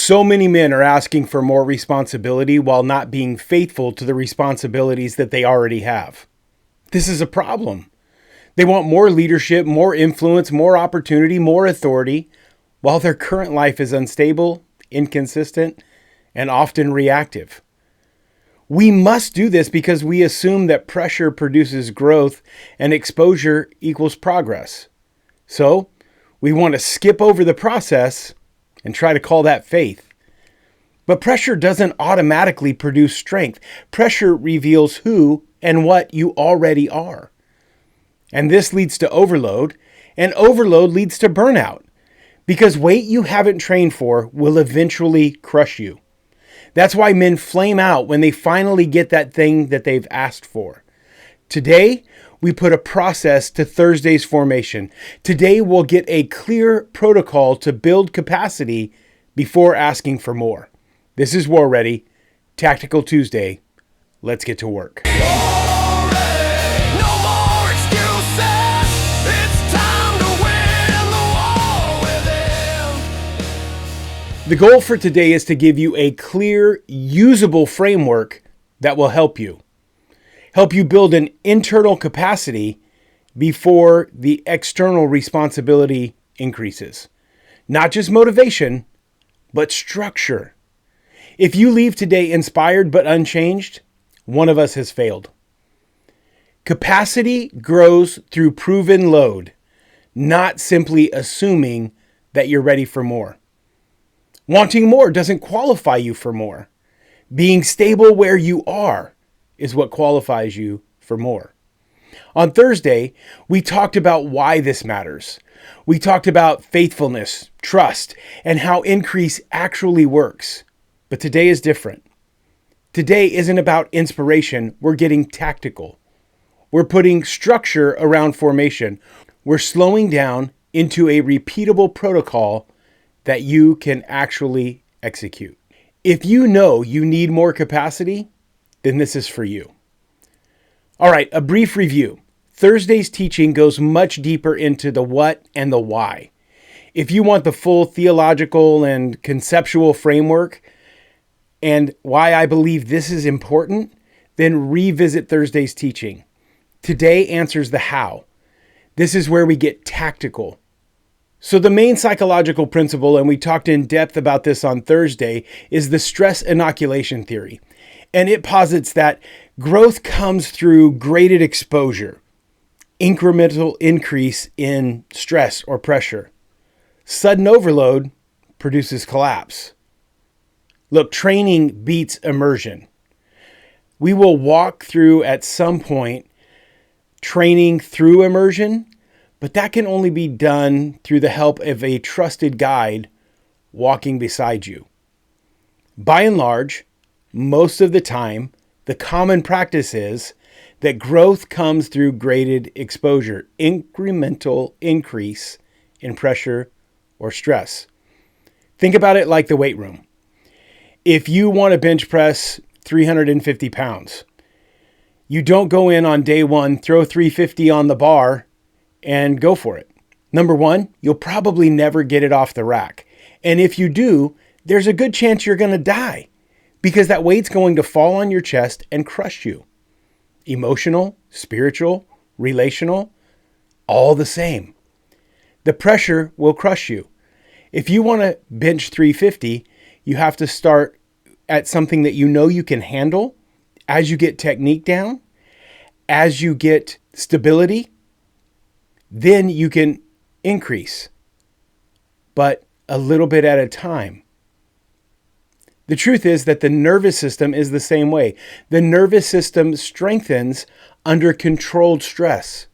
So many men are asking for more responsibility while not being faithful to the responsibilities that they already have. This is a problem. They want more leadership, more influence, more opportunity, more authority, while their current life is unstable, inconsistent, and often reactive. We must do this because we assume that pressure produces growth and exposure equals progress. So, we want to skip over the process and try to call that faith. But pressure doesn't automatically produce strength. Pressure reveals who and what you already are. And this leads to overload, and overload leads to burnout, because weight you haven't trained for will eventually crush you. That's why men flame out when they finally get that thing that they've asked for. Today, we put a process to Thursday's formation. Today, we'll get a clear protocol to build capacity before asking for more. This is War Ready, Tactical Tuesday. Let's get to work. The goal for today is to give you a clear, usable framework that will help you build an internal capacity before the external responsibility increases. Not just motivation, but structure. If you leave today inspired but unchanged, one of us has failed. Capacity grows through proven load, not simply assuming that you're ready for more. Wanting more doesn't qualify you for more. Being stable where you are is what qualifies you for more. On Thursday, we talked about why this matters. We talked about faithfulness, trust, and how increase actually works. But today is different. Today isn't about inspiration. We're getting tactical. We're putting structure around formation. We're slowing down into a repeatable protocol that you can actually execute. If you know you need more capacity, then this is for you. All right, a brief review. Thursday's teaching goes much deeper into the what and the why. If you want the full theological and conceptual framework and why I believe this is important, then revisit Thursday's teaching. Today answers the how. This is where we get tactical. So the main psychological principle, and we talked in depth about this on Thursday, is the stress inoculation theory. And it posits that growth comes through graded exposure, incremental increase in stress or pressure. Sudden overload produces collapse. Look, training beats immersion. We will walk through at some point training through immersion, but that can only be done through the help of a trusted guide walking beside you. By and large, most of the time, the common practice is that growth comes through graded exposure, incremental increase in pressure or stress. Think about it like the weight room. If you want to bench press 350 pounds, you don't go in on day one, throw 350 on the bar, and go for it. Number one, you'll probably never get it off the rack. And if you do, there's a good chance you're going to die because that weight's going to fall on your chest and crush you. Emotional, spiritual, relational, all the same. The pressure will crush you. If you want to bench 350, you have to start at something that you know you can handle. As you get technique down, as you get stability, then you can increase, but a little bit at a time. The truth is that the nervous system is the same way. The nervous system strengthens under controlled stress.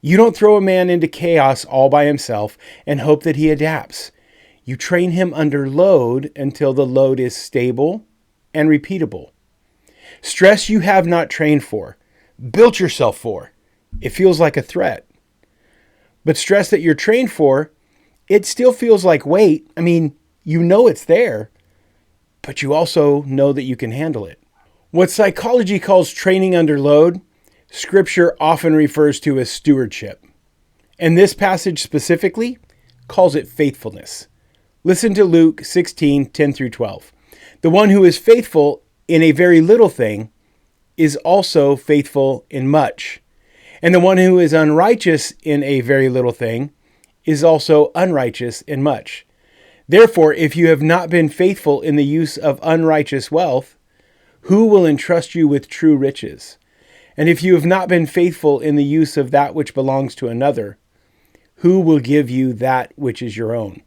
You don't throw a man into chaos all by himself and hope that he adapts. You train him under load until the load is stable and repeatable. Stress you have not trained for, built yourself for, it feels like a threat. But stress that you're trained for, it still feels like weight. I mean, you know it's there, but you also know that you can handle it. What psychology calls training under load, Scripture often refers to as stewardship. And this passage specifically calls it faithfulness. Listen to Luke 16:10 through 12. The one who is faithful in a very little thing is also faithful in much. And the one who is unrighteous in a very little thing is also unrighteous in much. Therefore, if you have not been faithful in the use of unrighteous wealth, who will entrust you with true riches? And if you have not been faithful in the use of that which belongs to another, who will give you that which is your own?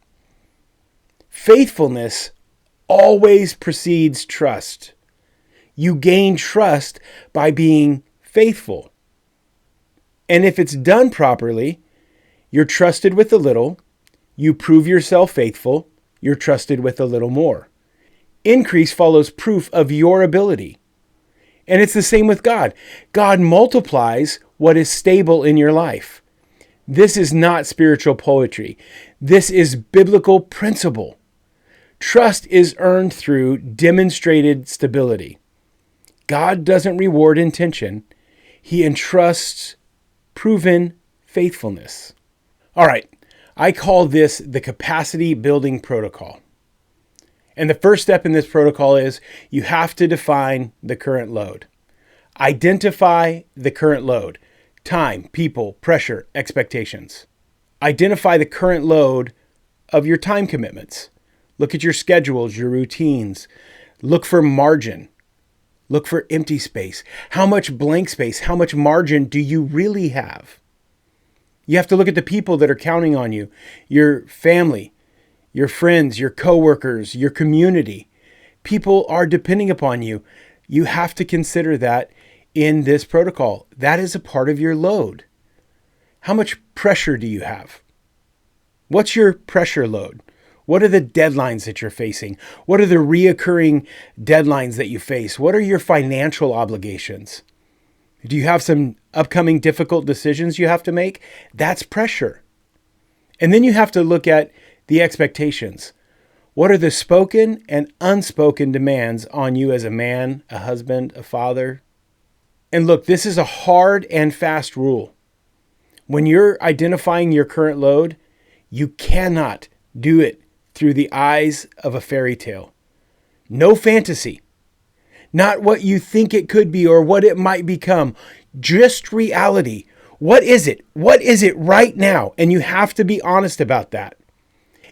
Faithfulness always precedes trust. You gain trust by being faithful. And if it's done properly, you're trusted with a little, you prove yourself faithful, you're trusted with a little more. Increase follows proof of your ability. And it's the same with God. God multiplies what is stable in your life. This is not spiritual poetry. This is biblical principle. Trust is earned through demonstrated stability. God doesn't reward intention. He entrusts proven faithfulness. All right, I call this the capacity building protocol. And the first step in this protocol is you have to define the current load. Identify the current load. Time, people, pressure, expectations. Identify the current load of your time commitments. Look at your schedules, your routines. Look for margin. Look for empty space. How much blank space, how much margin do you really have? You have to look at the people that are counting on you, your family, your friends, your coworkers, your community. People are depending upon you. You have to consider that in this protocol. That is a part of your load. How much pressure do you have? What's your pressure load? What are the deadlines that you're facing? What are the reoccurring deadlines that you face? What are your financial obligations? Do you have some upcoming difficult decisions you have to make? That's pressure. And then you have to look at the expectations. What are the spoken and unspoken demands on you as a man, a husband, a father? And look, this is a hard and fast rule. When you're identifying your current load, you cannot do it through the eyes of a fairy tale. No fantasy. Not what you think it could be or what it might become. Just reality. What is it? What is it right now? And you have to be honest about that.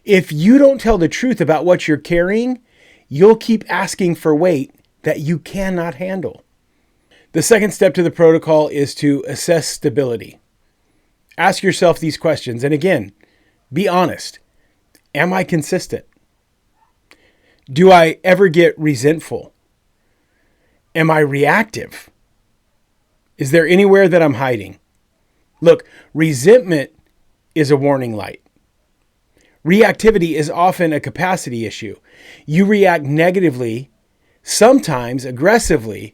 If you don't tell the truth about what you're carrying, you'll keep asking for weight that you cannot handle. The second step to the protocol is to assess stability. Ask yourself these questions. And again, be honest. Am I consistent? Do I ever get resentful? Am I reactive? Is there anywhere that I'm hiding? Look, resentment is a warning light. Reactivity is often a capacity issue. You react negatively, sometimes aggressively,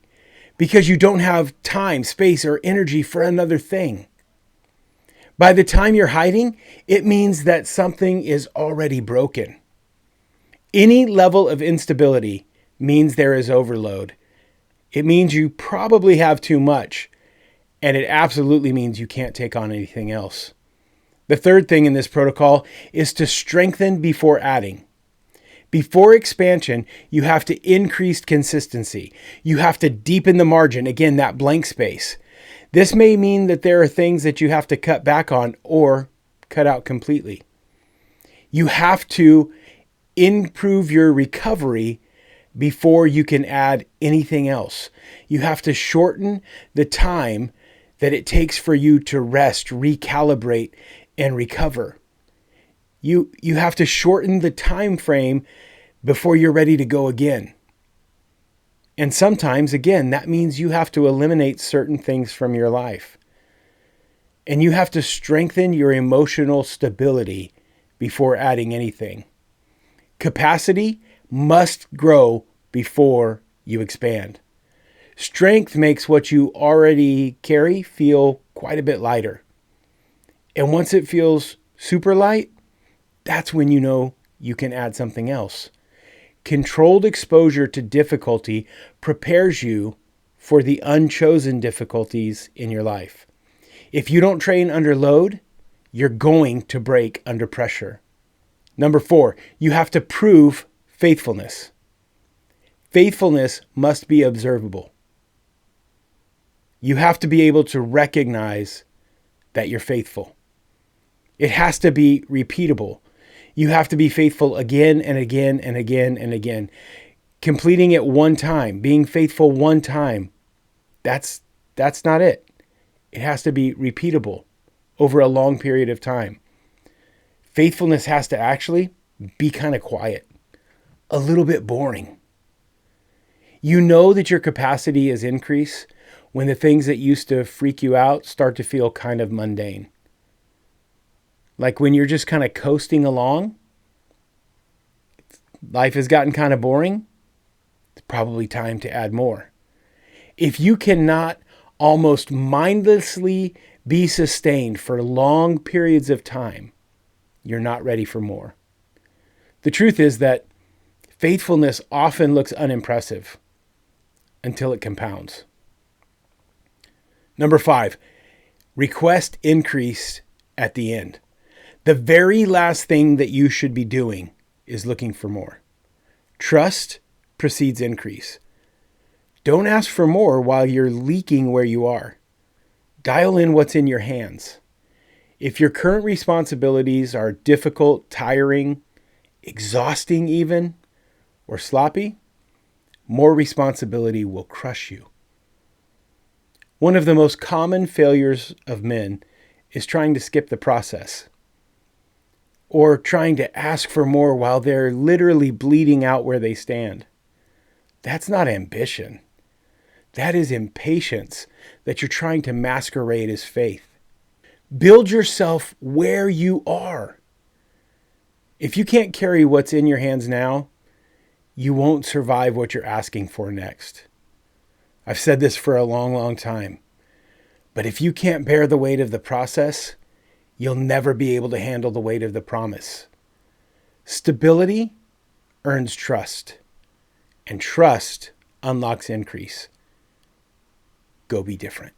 because you don't have time, space, or energy for another thing. By the time you're hiding, it means that something is already broken. Any level of instability means there is overload. It means you probably have too much, and it absolutely means you can't take on anything else. The third thing in this protocol is to strengthen before adding. Before expansion, you have to increase consistency. You have to deepen the margin, again, that blank space. This may mean that there are things that you have to cut back on or cut out completely. You have to improve your recovery before you can add anything else. You have to shorten the time that it takes for you to rest, recalibrate, and recover. You have to shorten the time frame before you're ready to go again. And sometimes, again, that means you have to eliminate certain things from your life. And you have to strengthen your emotional stability before adding anything. Capacity must grow before you expand. Strength makes what you already carry feel quite a bit lighter. And once it feels super light, that's when you know you can add something else. Controlled exposure to difficulty prepares you for the unchosen difficulties in your life. If you don't train under load, you're going to break under pressure. Number 4, you have to prove faithfulness. Faithfulness must be observable. You have to be able to recognize that you're faithful. It has to be repeatable. You have to be faithful again and again and again and again. Completing it one time, being faithful one time, that's not it. It has to be repeatable over a long period of time. Faithfulness has to actually be kind of quiet, a little bit boring. You know that your capacity is increased when the things that used to freak you out start to feel kind of mundane. Like when you're just kind of coasting along, life has gotten kind of boring, it's probably time to add more. If you cannot almost mindlessly be sustained for long periods of time, you're not ready for more. The truth is that faithfulness often looks unimpressive until it compounds. Number 5, request increase at the end. The very last thing that you should be doing is looking for more. Trust precedes increase. Don't ask for more while you're leaking where you are. Dial in what's in your hands. If your current responsibilities are difficult, tiring, exhausting even, or sloppy, more responsibility will crush you. One of the most common failures of men is trying to skip the process, or trying to ask for more while they're literally bleeding out where they stand. That's not ambition. That is impatience that you're trying to masquerade as faith. Build yourself where you are. If you can't carry what's in your hands now, you won't survive what you're asking for next. I've said this for a long, long time. But if you can't bear the weight of the process, you'll never be able to handle the weight of the promise. Stability earns trust, and trust unlocks increase. Go be different.